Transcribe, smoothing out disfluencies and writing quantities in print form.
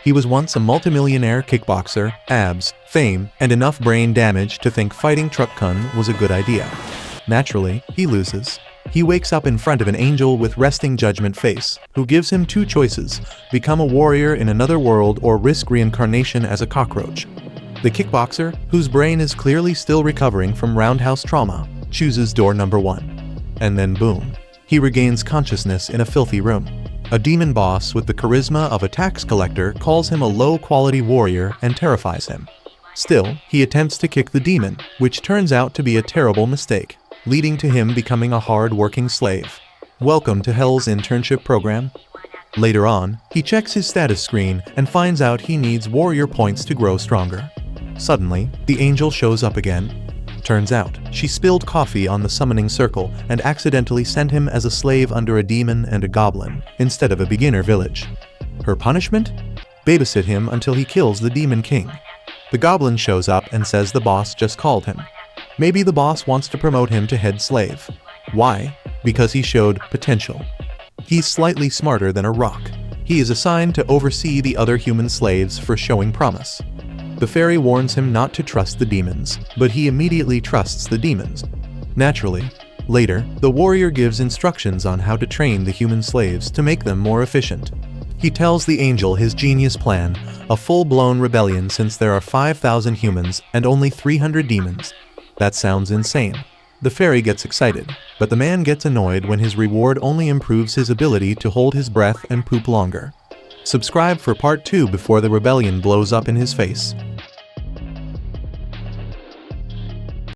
He was once a multimillionaire kickboxer, abs, fame, and enough brain damage to think fighting Truck-Kun was a good idea. Naturally, he loses. He wakes up in front of an angel with resting judgment face, who gives him two choices: become a warrior in another world or risk reincarnation as a cockroach. The kickboxer, whose brain is clearly still recovering from roundhouse trauma, chooses door number 1. And then boom, he regains consciousness in a filthy room. A demon boss with the charisma of a tax collector calls him a low-quality warrior and terrifies him. Still, he attempts to kick the demon, which turns out to be a terrible mistake, leading to him becoming a hard-working slave. Welcome to Hell's internship program. Later on, he checks his status screen and finds out he needs warrior points to grow stronger. Suddenly, the angel shows up again. Turns out, she spilled coffee on the summoning circle and accidentally sent him as a slave under a demon and a goblin, instead of a beginner village. Her punishment? Babysit him until he kills the demon king. The goblin shows up and says the boss just called him. Maybe the boss wants to promote him to head slave. Why? Because he showed potential. He's slightly smarter than a rock. He is assigned to oversee the other human slaves for showing promise. The fairy warns him not to trust the demons, but he immediately trusts the demons. Naturally, later, the warrior gives instructions on how to train the human slaves to make them more efficient. He tells the angel his genius plan, a full-blown rebellion since there are 5,000 humans and only 300 demons. That sounds insane. The fairy gets excited, but the man gets annoyed when his reward only improves his ability to hold his breath and poop longer. Subscribe for part 2 before the rebellion blows up in his face.